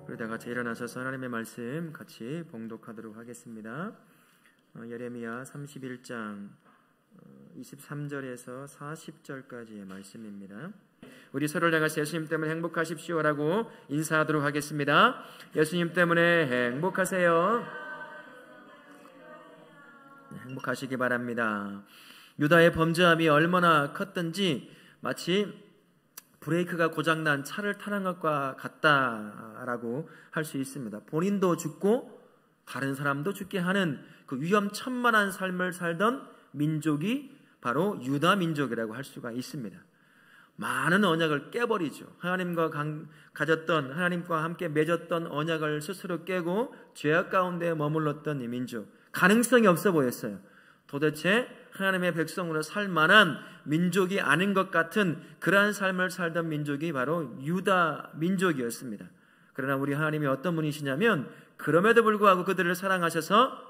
우리 다 같이 일어나셔서 하나님의 말씀 같이 봉독하도록 하겠습니다. 예레미야 31장 23절에서 40절까지의 말씀입니다. 우리 서로를 향해서 예수님 때문에 행복하십시오라고 인사하도록 하겠습니다. 예수님 때문에 행복하세요. 행복하시기 바랍니다. 유다의 범죄함이 얼마나 컸든지 마치 브레이크가 고장난 차를 타는 것과 같다라고 할 수 있습니다. 본인도 죽고 다른 사람도 죽게 하는 그 위험천만한 삶을 살던 민족이 바로 유다 민족이라고 할 수가 있습니다. 많은 언약을 깨버리죠. 하나님과 함께 맺었던 언약을 스스로 깨고 죄악 가운데 머물렀던 이 민족, 가능성이 없어 보였어요. 도대체 하나님의 백성으로 살 만한 민족이 아닌 것 같은 그러한 삶을 살던 민족이 바로 유다 민족이었습니다. 그러나 우리 하나님이 어떤 분이시냐면 그럼에도 불구하고 그들을 사랑하셔서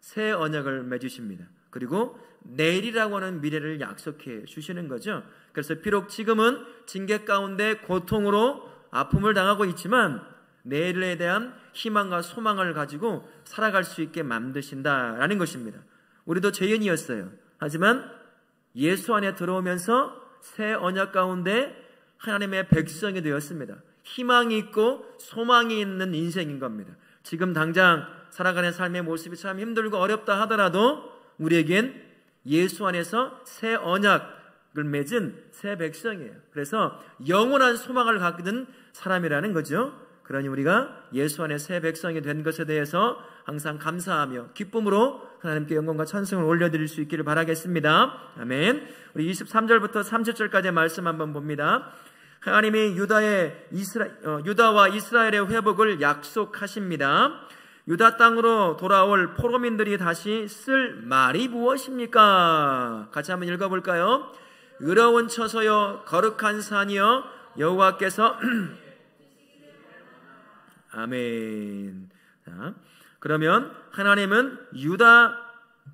새 언약을 맺으십니다. 그리고 내일이라고 하는 미래를 약속해 주시는 거죠. 그래서 비록 지금은 징계 가운데 고통으로 아픔을 당하고 있지만 내일에 대한 희망과 소망을 가지고 살아갈 수 있게 만드신다라는 것입니다. 우리도 죄인이었어요. 하지만 예수 안에 들어오면서 새 언약 가운데 하나님의 백성이 되었습니다. 희망이 있고 소망이 있는 인생인 겁니다. 지금 당장 살아가는 삶의 모습이 참 힘들고 어렵다 하더라도 우리에겐 예수 안에서 새 언약을 맺은 새 백성이에요. 그래서 영원한 소망을 갖는 사람이라는 거죠. 그러니 우리가 예수 안에 새 백성이 된 것에 대해서 항상 감사하며 기쁨으로 하나님께 영광과 찬송을 올려드릴 수 있기를 바라겠습니다. 아멘. 우리 23절부터 30절까지의 말씀 한번 봅니다. 하나님이 유다와 이스라엘의 회복을 약속하십니다. 유다 땅으로 돌아올 포로민들이 다시 쓸 말이 무엇입니까? 같이 한번 읽어볼까요? 의로운 처소여 거룩한 산이여 여호와께서 아멘. 자, 그러면 하나님은 유다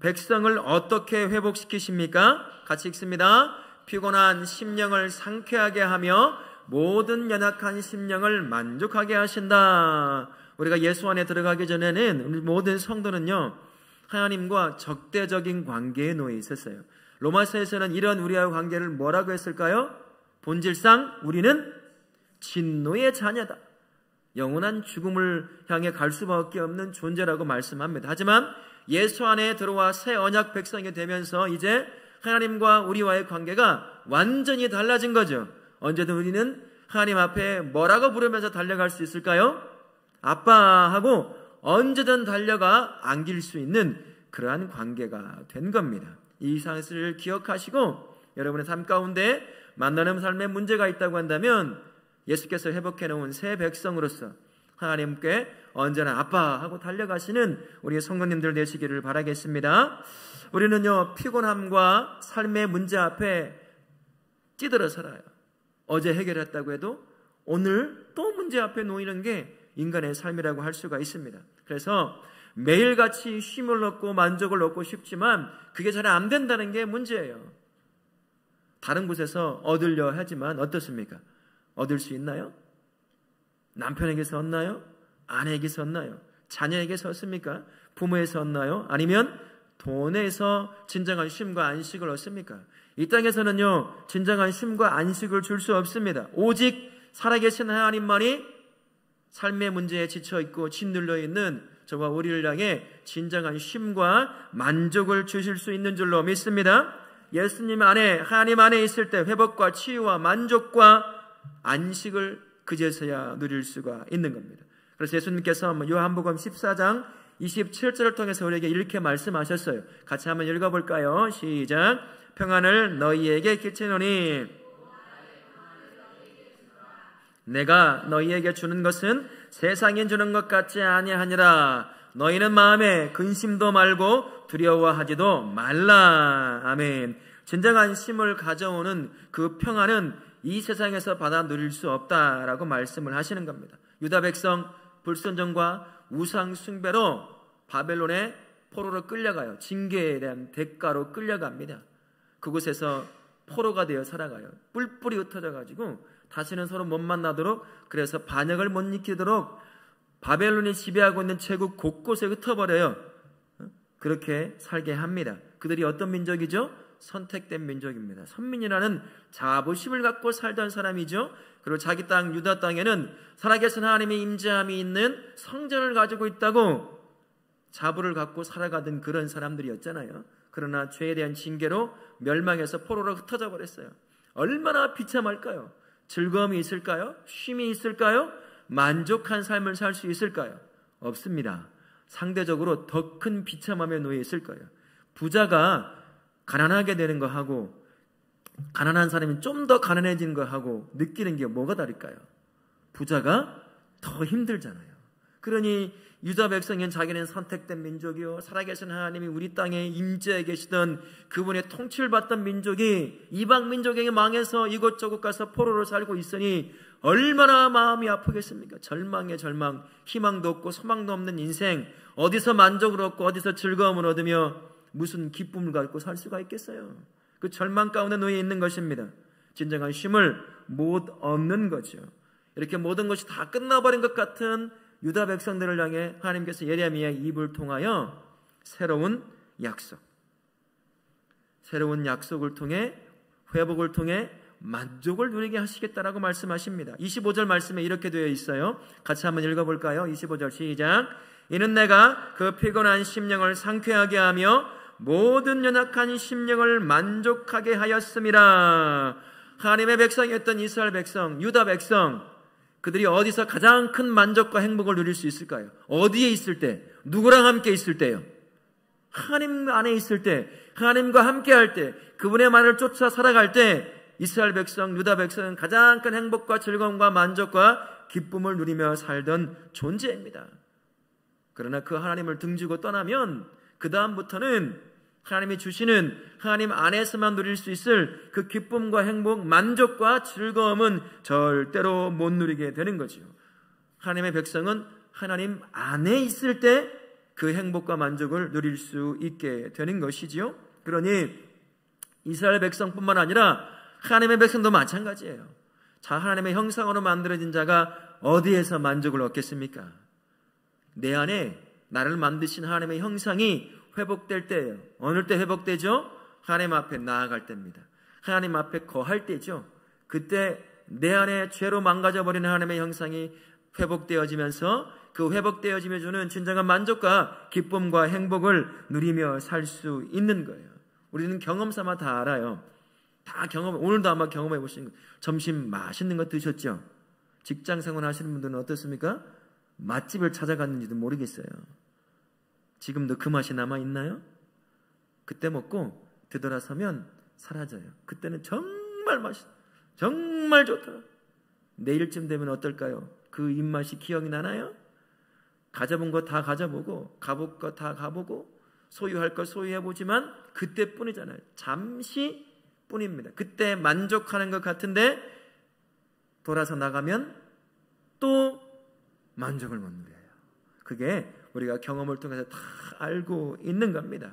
백성을 어떻게 회복시키십니까? 같이 읽습니다. 피곤한 심령을 상쾌하게 하며 모든 연약한 심령을 만족하게 하신다. 우리가 예수 안에 들어가기 전에는 우리 모든 성도는요 하나님과 적대적인 관계에 놓여 있었어요. 로마서에서는 이런 우리와의 관계를 뭐라고 했을까요? 본질상 우리는 진노의 자녀다. 영원한 죽음을 향해 갈 수밖에 없는 존재라고 말씀합니다. 하지만 예수 안에 들어와 새 언약 백성이 되면서 이제 하나님과 우리와의 관계가 완전히 달라진 거죠. 언제든 우리는 하나님 앞에 뭐라고 부르면서 달려갈 수 있을까요? 아빠하고 언제든 달려가 안길 수 있는 그러한 관계가 된 겁니다. 이 사실을 기억하시고 여러분의 삶 가운데 만나는 삶에 문제가 있다고 한다면 예수께서 회복해 놓은 새 백성으로서 하나님께 언제나 아빠하고 달려가시는 우리 성도님들 되시기를 바라겠습니다. 우리는요 피곤함과 삶의 문제 앞에 찌들어 살아요. 어제 해결했다고 해도 오늘 또 문제 앞에 놓이는 게 인간의 삶이라고 할 수가 있습니다. 그래서 매일같이 쉼을 얻고 만족을 얻고 싶지만 그게 잘 안 된다는 게 문제예요. 다른 곳에서 얻으려 하지만 어떻습니까? 얻을 수 있나요? 남편에게서 얻나요? 아내에게서 얻나요? 자녀에게서 얻습니까? 부모에서 얻나요? 아니면 돈에서 진정한 쉼과 안식을 얻습니까? 이 땅에서는요 진정한 쉼과 안식을 줄 수 없습니다. 오직 살아계신 하나님만이 삶의 문제에 지쳐있고 짓눌려 있는 저와 우리를 향해 진정한 쉼과 만족을 주실 수 있는 줄로 믿습니다. 예수님 안에 하나님 안에 있을 때 회복과 치유와 만족과 안식을 그제서야 누릴 수가 있는 겁니다. 그래서 예수님께서 요한복음 14장 27절을 통해서 우리에게 이렇게 말씀하셨어요. 같이 한번 읽어볼까요? 시작. 평안을 너희에게 끼치노니 내가 너희에게 주는 것은 세상이 주는 것 같지 아니하니라. 너희는 마음에 근심도 말고 두려워하지도 말라. 아멘. 진정한 쉼을 가져오는 그 평안은 이 세상에서 받아 누릴 수 없다라고 말씀을 하시는 겁니다. 유다 백성 불순종과 우상 숭배로 바벨론의 포로로 끌려가요. 징계에 대한 대가로 끌려갑니다. 그곳에서 포로가 되어 살아가요. 뿔뿔이 흩어져 가지고 다시는 서로 못 만나도록, 그래서 반역을 못 익히도록 바벨론이 지배하고 있는 제국 곳곳에 흩어버려요. 그렇게 살게 합니다. 그들이 어떤 민족이죠? 선택된 민족입니다. 선민이라는 자부심을 갖고 살던 사람이죠. 그리고 자기 땅 유다 땅에는 살아계신 하나님의 임재함이 있는 성전을 가지고 있다고 자부를 갖고 살아가던 그런 사람들이었잖아요. 그러나 죄에 대한 징계로 멸망해서 포로로 흩어져 버렸어요. 얼마나 비참할까요? 즐거움이 있을까요? 쉼이 있을까요? 만족한 삶을 살 수 있을까요? 없습니다. 상대적으로 더 큰 비참함에 놓여 있을 거예요. 부자가 가난하게 되는 거하고 가난한 사람이 좀 더 가난해지는 거하고 느끼는 게 뭐가 다를까요? 부자가 더 힘들잖아요. 그러니 유다 백성은 자기는 선택된 민족이요, 살아계신 하나님이 우리 땅에 임재해 계시던 그분의 통치를 받던 민족이 이방 민족에게 망해서 이곳저곳 가서 포로로 살고 있으니 얼마나 마음이 아프겠습니까? 절망에 절망, 희망도 없고 소망도 없는 인생, 어디서 만족을 얻고 어디서 즐거움을 얻으며 무슨 기쁨을 갖고 살 수가 있겠어요? 그 절망 가운데 놓여 있는 것입니다. 진정한 쉼을 못 얻는 거죠. 이렇게 모든 것이 다 끝나버린 것 같은 유다 백성들을 향해 하나님께서 예레미야의 입을 통하여 새로운 약속을 통해, 회복을 통해 만족을 누리게 하시겠다라고 말씀하십니다. 25절 말씀에 이렇게 되어 있어요. 같이 한번 읽어볼까요? 25절 시작. 이는 내가 그 피곤한 심령을 상쾌하게 하며 모든 연약한 심령을 만족하게 하였음이라. 하나님의 백성이었던 이스라엘 백성, 유다 백성, 그들이 어디서 가장 큰 만족과 행복을 누릴 수 있을까요? 어디에 있을 때? 누구랑 함께 있을 때요? 하나님 안에 있을 때, 하나님과 함께 할 때, 그분의 말을 쫓아 살아갈 때 이스라엘 백성, 유다 백성은 가장 큰 행복과 즐거움과 만족과 기쁨을 누리며 살던 존재입니다. 그러나 그 하나님을 등지고 떠나면 그 다음부터는 하나님이 주시는 하나님 안에서만 누릴 수 있을 그 기쁨과 행복, 만족과 즐거움은 절대로 못 누리게 되는 거죠. 하나님의 백성은 하나님 안에 있을 때 그 행복과 만족을 누릴 수 있게 되는 것이지요. 그러니 이스라엘 백성뿐만 아니라 하나님의 백성도 마찬가지예요. 자, 하나님의 형상으로 만들어진 자가 어디에서 만족을 얻겠습니까? 내 안에 나를 만드신 하나님의 형상이 회복될 때예요. 어느 때 회복되죠? 하나님 앞에 나아갈 때입니다. 하나님 앞에 거할 때죠. 그때 내 안에 죄로 망가져버리는 하나님의 형상이 회복되어지면서 그 회복되어짐에 주는 진정한 만족과 기쁨과 행복을 누리며 살 수 있는 거예요. 우리는 경험 삼아 다 알아요. 다 오늘도 아마 경험해 보신 거예요. 점심 맛있는 거 드셨죠? 직장 생활 하시는 분들은 어떻습니까? 맛집을 찾아갔는지도 모르겠어요. 지금도 그 맛이 남아있나요? 그때 먹고 되돌아서면 사라져요. 그때는 정말 정말 좋더라. 내일쯤 되면 어떨까요? 그 입맛이 기억이 나나요? 가져본 거 다 가져보고 가볼 거 다 가보고 소유할 거 소유해보지만 그때뿐이잖아요. 잠시 뿐입니다. 그때 만족하는 것 같은데 돌아서 나가면 또 만족을 못 누려요. 그게 우리가 경험을 통해서 다 알고 있는 겁니다.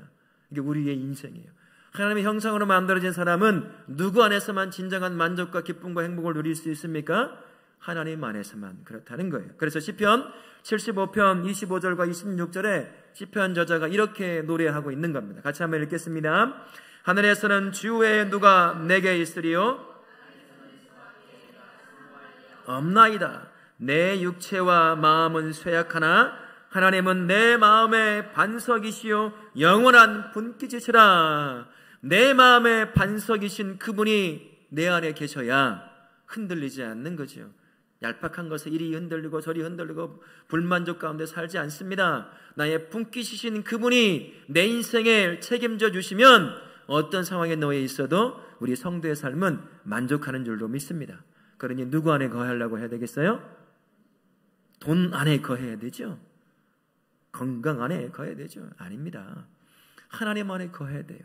이게 우리의 인생이에요. 하나님의 형상으로 만들어진 사람은 누구 안에서만 진정한 만족과 기쁨과 행복을 누릴 수 있습니까? 하나님 안에서만 그렇다는 거예요. 그래서 시편 75편 25절과 26절에 시편 저자가 이렇게 노래하고 있는 겁니다. 같이 한번 읽겠습니다. 하늘에서는 주 외에 누가 내게 있으리요? 없나이다. 내 육체와 마음은 쇠약하나 하나님은 내 마음의 반석이시요 영원한 분깃이시라. 내 마음의 반석이신 그분이 내 안에 계셔야 흔들리지 않는 거죠. 얄팍한 것에 이리 흔들리고 저리 흔들리고 불만족 가운데 살지 않습니다. 나의 분깃이신 그분이 내 인생을 책임져 주시면 어떤 상황에 놓여 있어도 우리 성도의 삶은 만족하는 줄로 믿습니다. 그러니 누구 안에 거하려고 해야 되겠어요? 돈 안에 거해야 되죠? 건강 안에 거해야 되죠? 아닙니다. 하나님 안에 거해야 돼요.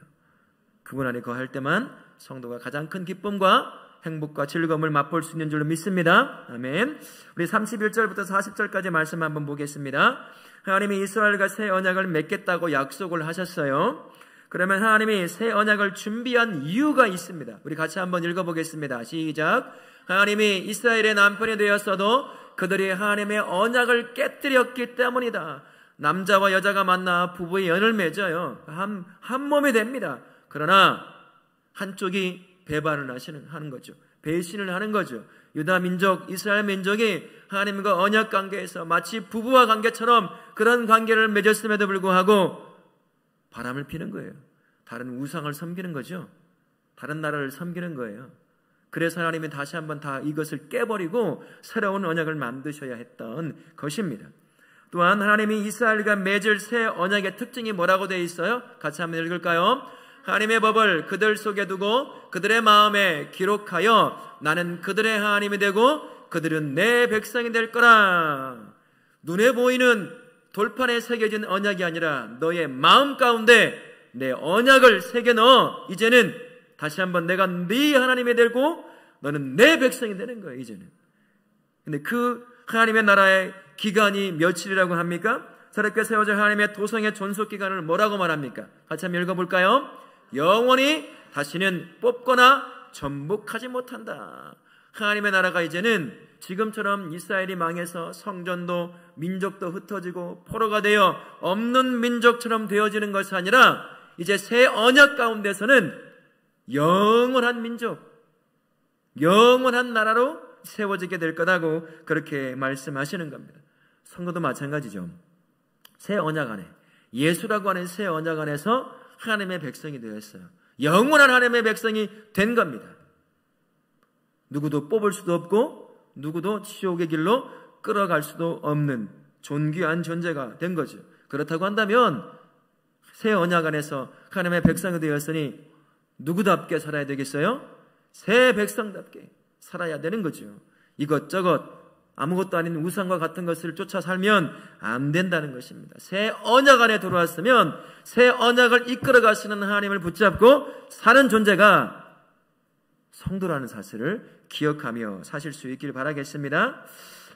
그분 안에 거할 때만 성도가 가장 큰 기쁨과 행복과 즐거움을 맛볼 수 있는 줄로 믿습니다. 아멘. 우리 31절부터 40절까지 말씀 한번 보겠습니다. 하나님이 이스라엘과 새 언약을 맺겠다고 약속을 하셨어요. 그러면 하나님이 새 언약을 준비한 이유가 있습니다. 우리 같이 한번 읽어보겠습니다. 시작. 하나님이 이스라엘의 남편이 되었어도 그들이 하나님의 언약을 깨뜨렸기 때문이다. 남자와 여자가 만나 부부의 연을 맺어요. 한 몸이 됩니다. 그러나 한쪽이 배반을 하는 거죠. 배신을 하는 거죠. 유다 민족, 이스라엘 민족이 하나님과 언약 관계에서 마치 부부와 관계처럼 그런 관계를 맺었음에도 불구하고 바람을 피는 거예요. 다른 우상을 섬기는 거죠. 다른 나라를 섬기는 거예요. 그래서 하나님이 다시 한번 다 이것을 깨버리고 새로운 언약을 만드셔야 했던 것입니다. 또한 하나님이 이스라엘과 맺을 새 언약의 특징이 뭐라고 되어 있어요? 같이 한번 읽을까요? 하나님의 법을 그들 속에 두고 그들의 마음에 기록하여 나는 그들의 하나님이 되고 그들은 내 백성이 될 거라. 눈에 보이는 돌판에 새겨진 언약이 아니라 너의 마음 가운데 내 언약을 새겨 넣어 이제는 다시 한번 내가 네 하나님이 되고 너는 내 백성이 되는 거예요. 이제는. 근데 그 하나님의 나라의 기간이 며칠이라고 합니까? 새롭게 세워질 하나님의 도성의 존속 기간을 뭐라고 말합니까? 같이 한번 읽어볼까요? 영원히 다시는 뽑거나 전복하지 못한다. 하나님의 나라가 이제는 지금처럼 이스라엘이 망해서 성전도 민족도 흩어지고 포로가 되어 없는 민족처럼 되어지는 것이 아니라 이제 새 언약 가운데서는 영원한 민족, 영원한 나라로 세워지게 될 거라고 그렇게 말씀하시는 겁니다. 성도도 마찬가지죠. 새 언약 안에, 예수라고 하는 새 언약 안에서 하나님의 백성이 되었어요. 영원한 하나님의 백성이 된 겁니다. 누구도 뽑을 수도 없고 누구도 지옥의 길로 끌어갈 수도 없는 존귀한 존재가 된 거죠. 그렇다고 한다면 새 언약 안에서 하나님의 백성이 되었으니 누구답게 살아야 되겠어요? 새 백성답게 살아야 되는 거죠. 이것저것 아무것도 아닌 우상과 같은 것을 쫓아 살면 안 된다는 것입니다. 새 언약 안에 들어왔으면 새 언약을 이끌어 가시는 하나님을 붙잡고 사는 존재가 성도라는 사실을 기억하며 사실 수 있길 바라겠습니다.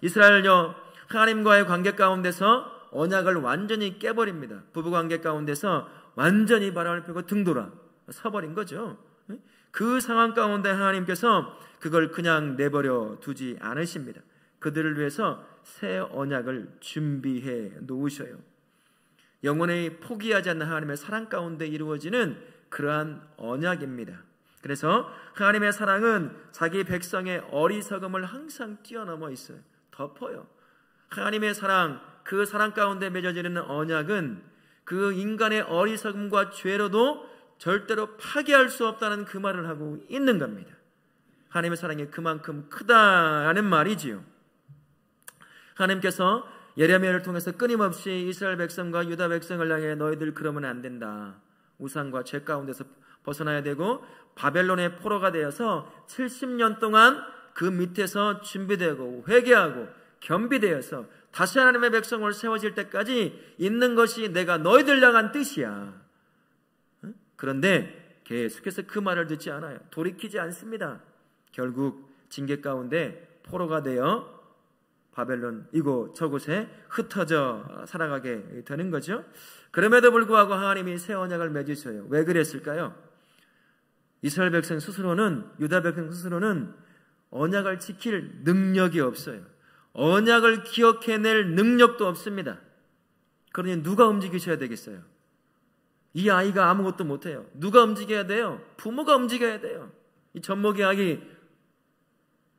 이스라엘요, 하나님과의 관계 가운데서 언약을 완전히 깨버립니다. 부부관계 가운데서 완전히 바람을 피고 등돌아 서버린 거죠. 그 상황 가운데 하나님께서 그걸 그냥 내버려 두지 않으십니다. 그들을 위해서 새 언약을 준비해 놓으셔요. 영원히 포기하지 않는 하나님의 사랑 가운데 이루어지는 그러한 언약입니다. 그래서 하나님의 사랑은 자기 백성의 어리석음을 항상 뛰어넘어 있어요. 덮어요. 하나님의 사랑, 그 사랑 가운데 맺어지는 언약은 그 인간의 어리석음과 죄로도 절대로 파괴할 수 없다는 그 말을 하고 있는 겁니다. 하나님의 사랑이 그만큼 크다라는 말이지요. 하나님께서 예레미야를 통해서 끊임없이 이스라엘 백성과 유다 백성을 향해 너희들 그러면 안 된다. 우상과 죄 가운데서 벗어나야 되고 바벨론의 포로가 되어서 70년 동안 그 밑에서 준비되고 회개하고 겸비되어서 다시 하나님의 백성을 세워질 때까지 있는 것이 내가 너희들 향한 뜻이야. 그런데 계속해서 그 말을 듣지 않아요. 돌이키지 않습니다. 결국 징계 가운데 포로가 되어 바벨론 이곳 저곳에 흩어져 살아가게 되는 거죠. 그럼에도 불구하고 하나님이 새 언약을 맺으셔요. 왜 그랬을까요? 이스라엘 백성 스스로는, 유다 백성 스스로는 언약을 지킬 능력이 없어요. 언약을 기억해낼 능력도 없습니다. 그러니 누가 움직이셔야 되겠어요? 이 아이가 아무것도 못해요. 누가 움직여야 돼요? 부모가 움직여야 돼요. 이 젖먹이 아기,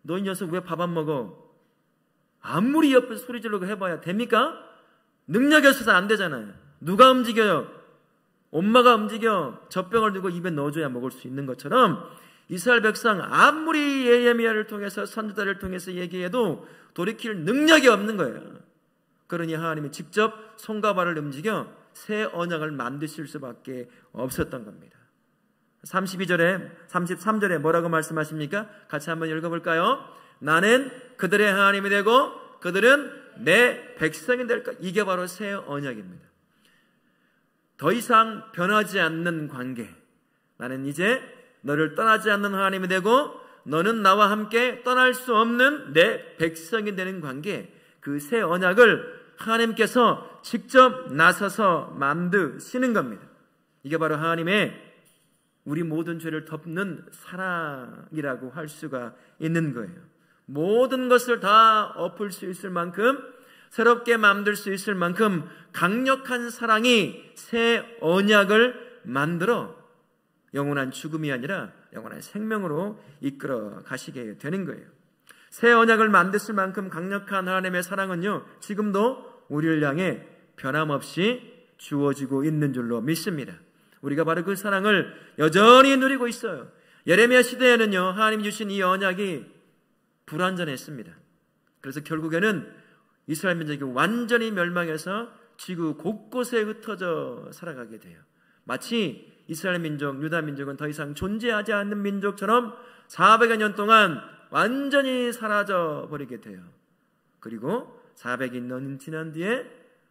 너 이 녀석 왜 밥 안 먹어? 아무리 옆에서 소리 지르고 해봐야 됩니까? 능력이 없어서 안 되잖아요. 누가 움직여요? 엄마가 움직여 젖병을 들고 입에 넣어줘야 먹을 수 있는 것처럼 이스라엘 백성 아무리 예레미야를 통해서 선지자를 통해서 얘기해도 돌이킬 능력이 없는 거예요. 그러니 하나님이 직접 손과 발을 움직여 새 언약을 만드실 수밖에 없었던 겁니다. 32절에 33절에 뭐라고 말씀하십니까? 같이 한번 읽어볼까요? 나는 그들의 하나님이 되고 그들은 내 백성이 될 것. 이게 바로 새 언약입니다. 더 이상 변하지 않는 관계. 나는 이제 너를 떠나지 않는 하나님이 되고 너는 나와 함께 떠날 수 없는 내 백성이 되는 관계. 그 새 언약을 하나님께서 직접 나서서 만드시는 겁니다. 이게 바로 하나님의 우리 모든 죄를 덮는 사랑이라고 할 수가 있는 거예요. 모든 것을 다 엎을 수 있을 만큼, 새롭게 만들 수 있을 만큼 강력한 사랑이 새 언약을 만들어 영원한 죽음이 아니라 영원한 생명으로 이끌어 가시게 되는 거예요. 새 언약을 만드실 만큼 강력한 하나님의 사랑은요, 지금도 우리를 향해 변함없이 주어지고 있는 줄로 믿습니다. 우리가 바로 그 사랑을 여전히 누리고 있어요. 예레미야 시대에는요, 하나님이 주신 이 언약이 불완전했습니다. 그래서 결국에는 이스라엘 민족이 완전히 멸망해서 지구 곳곳에 흩어져 살아가게 돼요. 마치 이스라엘 민족, 유다 민족은 더 이상 존재하지 않는 민족처럼 400여 년 동안 완전히 사라져 버리게 돼요. 그리고 400년 지난 뒤에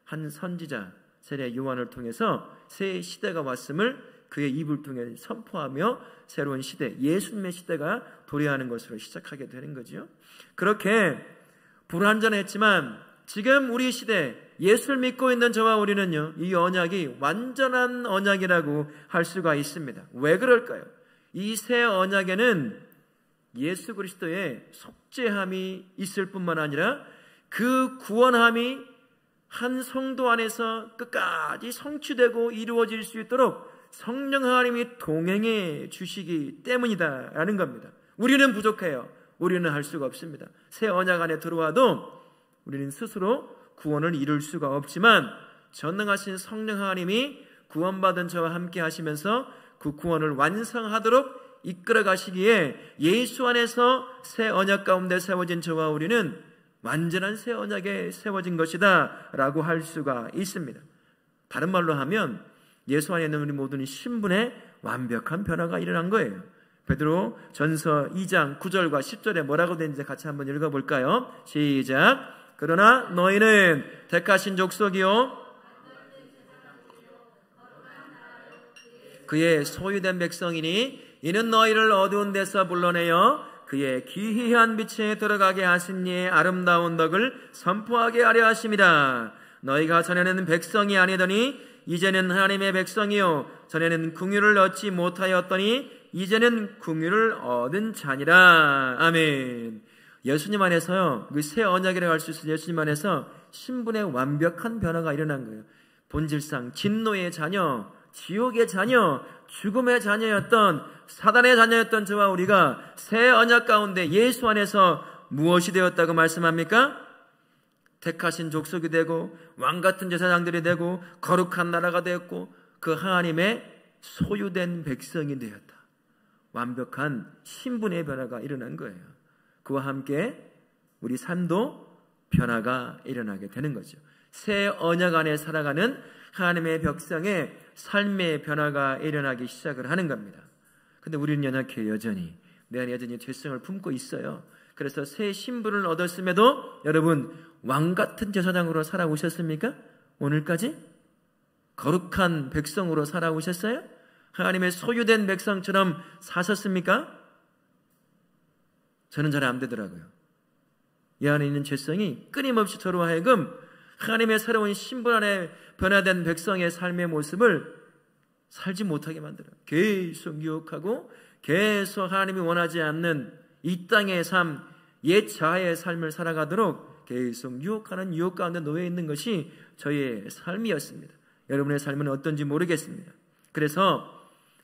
한 선지자 세례 요한을 통해서 새 시대가 왔음을 그의 입을 통해 선포하며 새로운 시대, 예수님의 시대가 도래하는 것으로 시작하게 되는 거죠. 그렇게 불완전했지만 지금 우리 시대 예수를 믿고 있는 저와 우리는요, 이 언약이 완전한 언약이라고 할 수가 있습니다. 왜 그럴까요? 이 새 언약에는 예수 그리스도의 속죄함이 있을 뿐만 아니라 그 구원함이 한 성도 안에서 끝까지 성취되고 이루어질 수 있도록 성령 하나님이 동행해 주시기 때문이다라는 겁니다. 우리는 부족해요. 우리는 할 수가 없습니다. 새 언약 안에 들어와도 우리는 스스로 구원을 이룰 수가 없지만 전능하신 성령 하나님이 구원받은 저와 함께 하시면서 그 구원을 완성하도록 이끌어 가시기에 예수 안에서 새 언약 가운데 세워진 저와 우리는 완전한 새 언약에 세워진 것이다 라고 할 수가 있습니다. 다른 말로 하면 예수 안에 있는 우리 모든 신분의 완벽한 변화가 일어난 거예요. 베드로 전서 2장 9절과 10절에 뭐라고 되는지 같이 한번 읽어볼까요? 시작. 그러나 너희는 택하신 족속이요 그의 소유된 백성이니 이는 너희를 어두운 데서 불러내어 그의 기이한 빛에 들어가게 하시니 아름다운 덕을 선포하게 하려 하심이라. 너희가 전에는 백성이 아니더니 이제는 하나님의 백성이요 전에는 긍휼을 얻지 못하였더니 이제는 긍휼을 얻은 자니라. 아멘. 예수님 안에서요, 그 새 언약이라고 할 수 있어요. 예수님 안에서 신분의 완벽한 변화가 일어난 거예요. 본질상 진노의 자녀, 지옥의 자녀, 죽음의 자녀였던 사단의 자녀였던 저와 우리가 새 언약 가운데 예수 안에서 무엇이 되었다고 말씀합니까? 택하신 족속이 되고 왕같은 제사장들이 되고 거룩한 나라가 되었고 그 하나님의 소유된 백성이 되었다. 완벽한 신분의 변화가 일어난 거예요. 그와 함께 우리 삶도 변화가 일어나게 되는 거죠. 새 언약 안에 살아가는 하나님의 백성의 삶의 변화가 일어나기 시작을 하는 겁니다. 근데 우리는 연약해 여전히 내 안에 여전히 죄성을 품고 있어요. 그래서 새 신분을 얻었음에도 여러분 왕같은 제사장으로 살아오셨습니까? 오늘까지? 거룩한 백성으로 살아오셨어요? 하나님의 소유된 백성처럼 사셨습니까? 저는 잘 안 되더라고요. 이 안에 있는 죄성이 끊임없이 저로 하여금 하나님의 새로운 신분 안에 변화된 백성의 삶의 모습을 살지 못하게 만들어요. 계속 유혹하고 계속 하나님이 원하지 않는 이 땅의 삶, 옛 자아의 삶을 살아가도록 계속 유혹하는 유혹 가운데 놓여 있는 것이 저의 삶이었습니다. 여러분의 삶은 어떤지 모르겠습니다. 그래서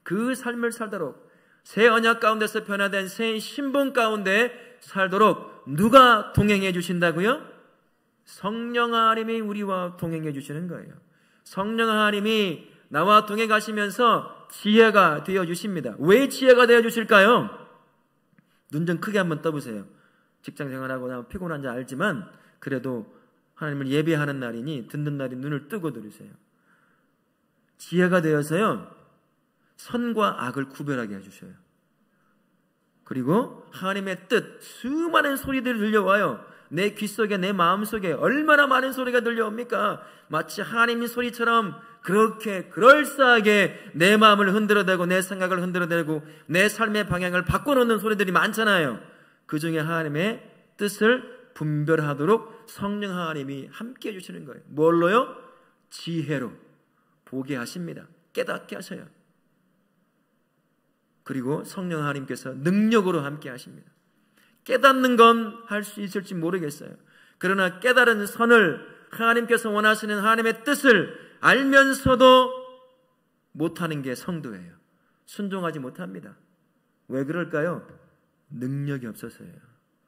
그 삶을 살도록 새 언약 가운데서 변화된 새 신분 가운데 살도록 누가 동행해 주신다고요? 성령 하나님이 우리와 동행해 주시는 거예요. 성령 하나님이 나와 동행하시면서 지혜가 되어 주십니다. 왜 지혜가 되어 주실까요? 눈 좀 크게 한번 떠보세요. 직장 생활하고 나면 피곤한지 알지만 그래도 하나님을 예배하는 날이니 듣는 날이 눈을 뜨고 들으세요. 지혜가 되어서요, 선과 악을 구별하게 해주셔요. 그리고 하나님의 뜻, 수많은 소리들이 들려와요. 내 귀 속에, 내 마음 속에 얼마나 많은 소리가 들려옵니까? 마치 하나님의 소리처럼 그렇게 그럴싸하게 내 마음을 흔들어대고 내 생각을 흔들어대고 내 삶의 방향을 바꿔놓는 소리들이 많잖아요. 그 중에 하나님의 뜻을 분별하도록 성령 하나님이 함께 해주시는 거예요. 뭘로요? 지혜로 보게 하십니다. 깨닫게 하셔요. 그리고 성령 하나님께서 능력으로 함께 하십니다. 깨닫는 건 할 수 있을지 모르겠어요. 그러나 깨달은 선을, 하나님께서 원하시는 하나님의 뜻을 알면서도 못하는 게 성도예요. 순종하지 못합니다. 왜 그럴까요? 능력이 없어서예요.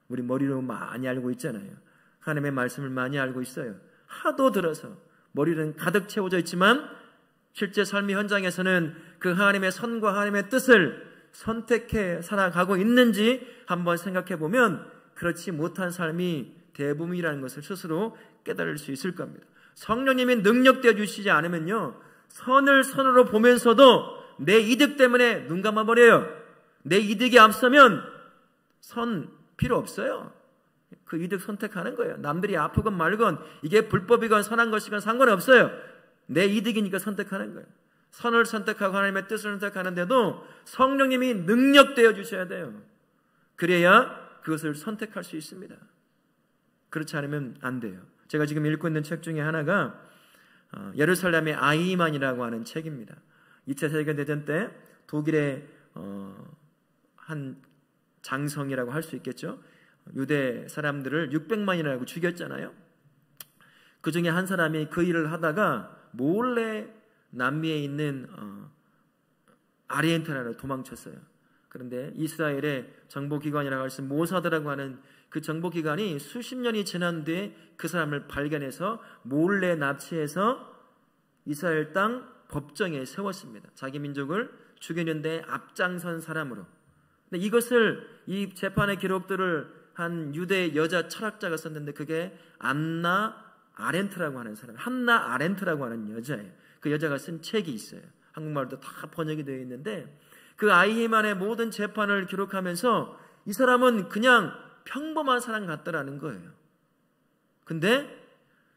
우리 머리로 많이 알고 있잖아요. 하나님의 말씀을 많이 알고 있어요. 하도 들어서 머리는 가득 채워져 있지만 실제 삶의 현장에서는 그 하나님의 선과 하나님의 뜻을 선택해 살아가고 있는지 한번 생각해 보면 그렇지 못한 삶이 대부분이라는 것을 스스로 깨달을 수 있을 겁니다. 성령님이 능력되어 주시지 않으면요, 선을 선으로 보면서도 내 이득 때문에 눈 감아버려요. 내 이득이 앞서면 선 필요 없어요. 그 이득 선택하는 거예요. 남들이 아프건 말건 이게 불법이건 선한 것이건 상관없어요. 내 이득이니까 선택하는 거예요. 선을 선택하고 하나님의 뜻을 선택하는데도 성령님이 능력되어 주셔야 돼요. 그래야 그것을 선택할 수 있습니다. 그렇지 않으면 안 돼요. 제가 지금 읽고 있는 책 중에 하나가 예루살렘의 아이만이라고 하는 책입니다. 2차 세계대전 때 독일의 한 장성이라고 할 수 있겠죠. 유대 사람들을 600만이라고 죽였잖아요. 그 중에 한 사람이 그 일을 하다가 몰래 남미에 있는 아르헨티나로 도망쳤어요. 그런데 이스라엘의 정보기관이라고 할 수 있는 모사드라고 하는 그 정보기관이 수십 년이 지난 뒤에 그 사람을 발견해서 몰래 납치해서 이스라엘 땅 법정에 세웠습니다. 자기 민족을 죽이는데 앞장선 사람으로. 근데 이것을, 이 재판의 기록들을 한 유대 여자 철학자가 썼는데 그게 한나 아렌트라고 하는 사람, 한나 아렌트라고 하는 여자예요. 그 여자가 쓴 책이 있어요. 한국말도 다 번역이 되어 있는데 그 아이히만의 모든 재판을 기록하면서 이 사람은 그냥 평범한 사람 같더라는 거예요. 근데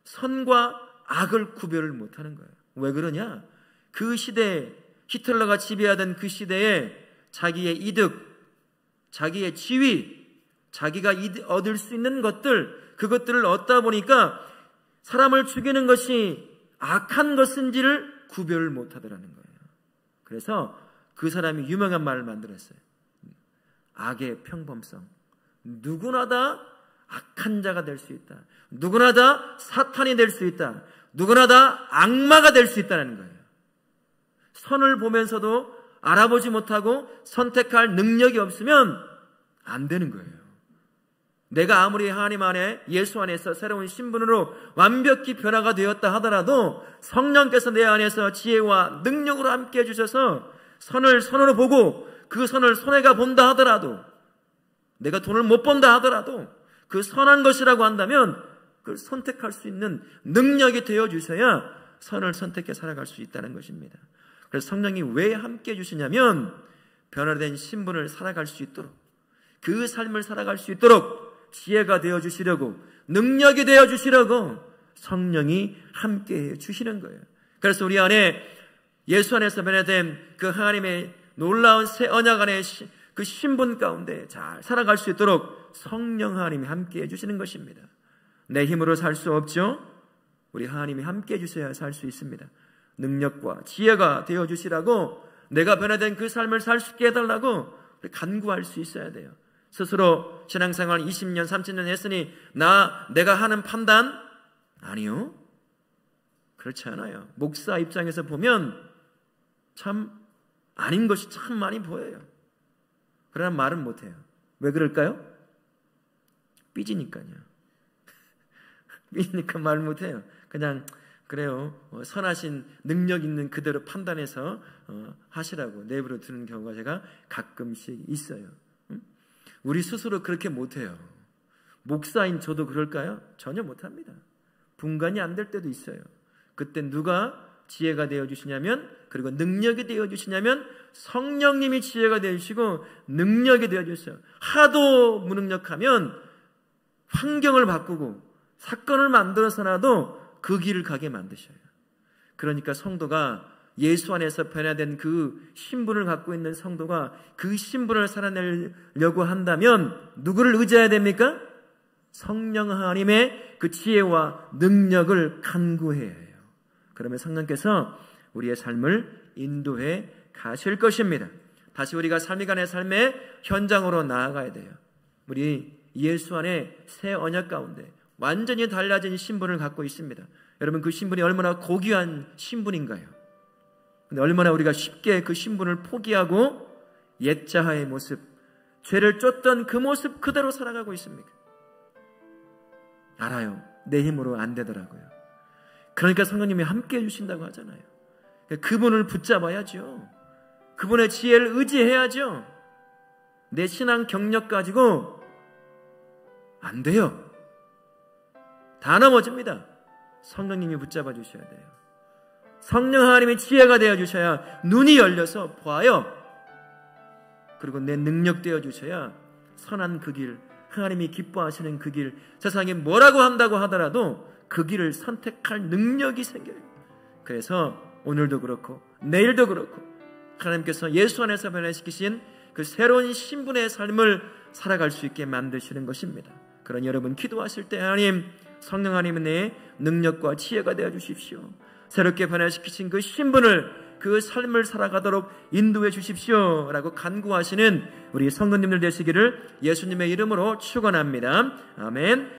선과 악을 구별을 못하는 거예요. 왜 그러냐? 그 시대에, 히틀러가 지배하던 그 시대에 자기의 이득, 자기의 지위, 자기가 얻을 수 있는 것들, 그것들을 얻다 보니까 사람을 죽이는 것이 악한 것인지를 구별을 못하더라는 거예요. 그래서 그 사람이 유명한 말을 만들었어요. 악의 평범성. 누구나 다 악한 자가 될 수 있다. 누구나 다 사탄이 될 수 있다. 누구나 다 악마가 될 수 있다는 거예요. 선을 보면서도 알아보지 못하고 선택할 능력이 없으면 안 되는 거예요. 내가 아무리 하나님 안에, 예수 안에서 새로운 신분으로 완벽히 변화가 되었다 하더라도 성령께서 내 안에서 지혜와 능력으로 함께 해주셔서 선을 선으로 보고 그 선을 손해가 본다 하더라도, 내가 돈을 못 번다 하더라도 그 선한 것이라고 한다면 그걸 선택할 수 있는 능력이 되어 주셔야 선을 선택해 살아갈 수 있다는 것입니다. 그래서 성령이 왜 함께 해주시냐면 변화된 신분을 살아갈 수 있도록, 그 삶을 살아갈 수 있도록 지혜가 되어 주시려고, 능력이 되어 주시려고 성령이 함께 해 주시는 거예요. 그래서 우리 안에 예수 안에서 변화된 그 하나님의 놀라운 새 언약 안에 그 신분 가운데 잘 살아갈 수 있도록 성령 하나님이 함께 해주시는 것입니다. 내 힘으로 살 수 없죠. 우리 하나님이 함께 해주셔야 살 수 있습니다. 능력과 지혜가 되어주시라고, 내가 변화된 그 삶을 살 수 있게 해달라고 간구할 수 있어야 돼요. 스스로 신앙생활 20년 30년 했으니 내가 하는 판단? 아니요, 그렇지 않아요. 목사 입장에서 보면 참 아닌 것이 참 많이 보여요. 그러나 말은 못해요. 왜 그럴까요? 삐지니까요. 삐지니까 말 못해요. 그냥 그래요, 선하신 능력 있는 그대로 판단해서 하시라고 내버려 두는 경우가 제가 가끔씩 있어요. 우리 스스로 그렇게 못해요. 목사인 저도 그럴까요? 전혀 못합니다. 분간이 안 될 때도 있어요. 그때 누가 지혜가 되어주시냐면, 그리고 능력이 되어주시냐면 성령님이 지혜가 되어주시고 능력이 되어주세요. 하도 무능력하면 환경을 바꾸고 사건을 만들어서라도 그 길을 가게 만드셔요. 그러니까 성도가 예수 안에서 변화된 그 신분을 갖고 있는 성도가 그 신분을 살아내려고 한다면 누구를 의지해야 됩니까? 성령 하나님의 그 지혜와 능력을 간구해야 해요. 그러면 성령께서 우리의 삶을 인도해 가실 것입니다. 다시 우리가 삶이간의 삶의 현장으로 나아가야 돼요. 우리 예수 안에 새 언약 가운데 완전히 달라진 신분을 갖고 있습니다. 여러분, 그 신분이 얼마나 고귀한 신분인가요? 근데 얼마나 우리가 쉽게 그 신분을 포기하고 옛 자아의 모습, 죄를 쫓던 그 모습 그대로 살아가고 있습니까? 알아요. 내 힘으로 안 되더라고요. 그러니까 성령님이 함께 해주신다고 하잖아요. 그분을 붙잡아야죠. 그분의 지혜를 의지해야죠. 내 신앙 경력 가지고 안 돼요. 다 넘어집니다. 성령님이 붙잡아 주셔야 돼요. 성령 하나님이 지혜가 되어 주셔야 눈이 열려서 보아요. 그리고 내 능력 되어 주셔야 선한 그 길, 하나님이 기뻐하시는 그 길, 세상에 뭐라고 한다고 하더라도 그 길을 선택할 능력이 생겨요. 그래서 오늘도 그렇고 내일도 그렇고 하나님께서 예수 안에서 변화시키신 그 새로운 신분의 삶을 살아갈 수 있게 만드시는 것입니다. 그러니 여러분 기도하실 때 하나님, 성령 하나님은 내 능력과 지혜가 되어 주십시오. 새롭게 변화시키신 그 신분을, 그 삶을 살아가도록 인도해 주십시오 라고 간구하시는 우리 성도님들 되시기를 예수님의 이름으로 축원합니다. 아멘.